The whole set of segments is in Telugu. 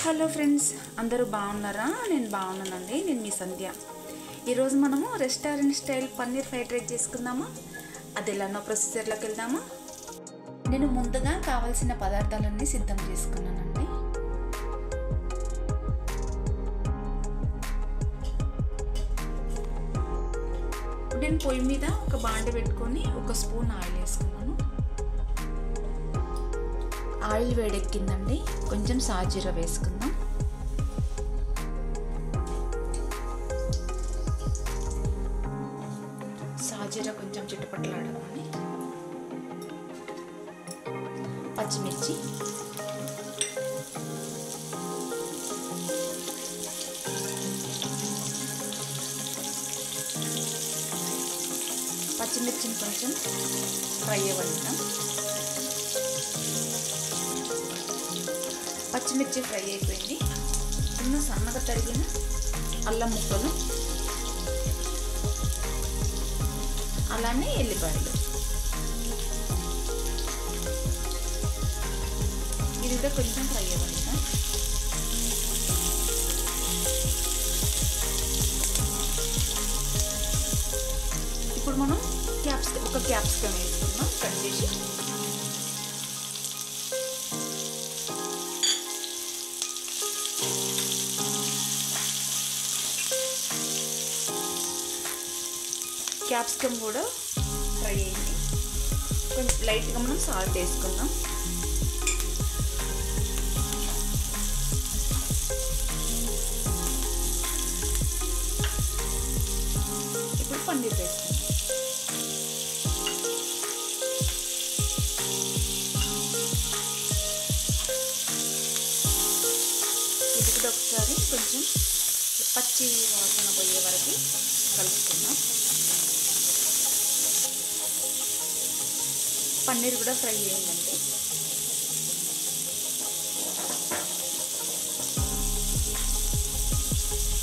హలో ఫ్రెండ్స్, అందరూ బాగున్నారా? నేను బాగున్నానండి. నేను మీ సంధ్య. ఈరోజు మనము restaurant style paneer fried rice చేసుకుందామా? అది ఎలానో ప్రొసీజర్లోకి వెళ్దామా? నేను ముందుగా కావాల్సిన పదార్థాలన్నీ సిద్ధం చేసుకున్నానండి. నేను పొయ్యి మీద ఒక బాండె పెట్టుకొని 1 స్పూన్ ఆయిల్ వేసుకున్నాను. ఆయిల్ వేడెక్కిందండి. కొంచెం సాజీరా వేసుకుందాం. సాజీరా కొంచెం చిటపటలాడగానే పచ్చిమిర్చి, పచ్చిమిర్చిని కొంచెం ఫ్రై అవ్వనిద్దాం. పచ్చిమిర్చి ఫ్రై అయిపోయింది. చిన్న సన్నగా తరిగిన అల్లం ముక్కలు, అలానే ఎల్లిపాయలు, ఇది కూడా కొంచెం ఫ్రై అవ్వండి. ఇప్పుడు మనం ఒక క్యాప్సికమ్ వేసుకుందాం కట్ చేసి. క్యాప్సికమ్ కూడా ఫ్రై అయింది. కొంచెం లైట్గా మనం సాల్ట్ వేసుకుందాం. ఇప్పుడు పన్నీర్ వేసుకుందాం. ఇది కూడా ఒకసారి కొంచెం పచ్చి వాసన పోయే వరకు కలుపుకుందాం. పన్నీర్ కూడా ఫ్రై అయిందండి.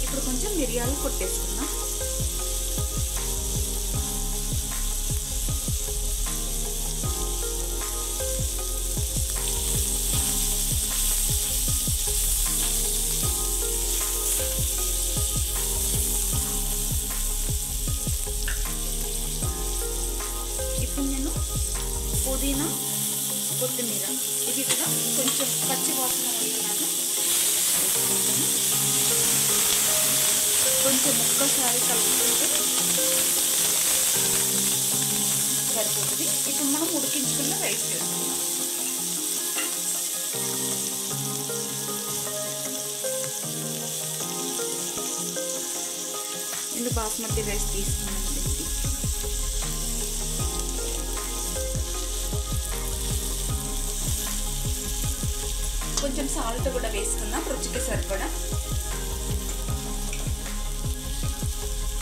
ఇప్పుడు కొంచెం మిరియాలు కొట్టేసుకుందాం. ఇప్పుడు నేను పుదీనా, కొత్తిమీర ఇది కూడా కొంచెం పచ్చి వాసన పోయేలాగా వేసుకుంటాను. కొంచెం ఒక్కసారి కలుపుకుంటే సరిపోతుంది. ఇప్పుడు మనం ఉడికించుకున్న రైస్ వేసుకుందాం. నేను బాస్మతి రైస్ తీసుకున్నాను. కొంచెం సాల్ట్ కూడా వేసుకుందాం రుచికి సరిపడా.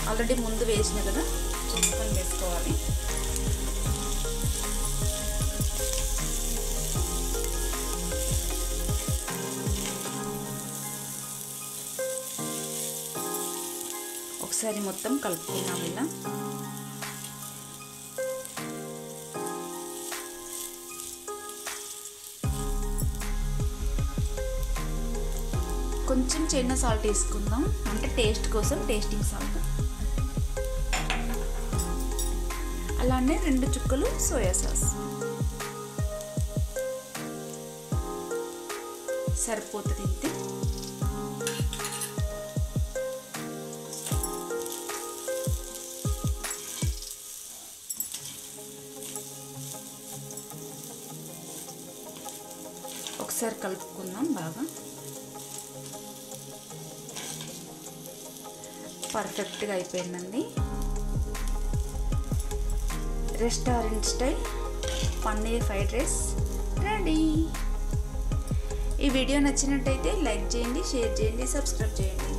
ఆల్రెడీ ముందు వేసిన కదా, చూసుకొని వేసుకోవాలి. ఒకసారి మొత్తం కలుపుకున్నాం. ఇలా కొంచెం చిన్న సాల్ట్ వేసుకుందాం, అంటే టేస్ట్ కోసం టేస్టింగ్ సాల్ట్. అలానే 2 చుక్కలు సోయా సాస్ సరిపోతుంది. ఇంతే. ఒకసారి కలుపుకుందాం బాగా. పర్ఫెక్ట్గా అయిపోయిందండి. Restaurant style paneer fried rice ready. ఈ వీడియో నచ్చినట్టయితే లైక్ చేయండి, షేర్ చేయండి, సబ్స్క్రైబ్ చేయండి.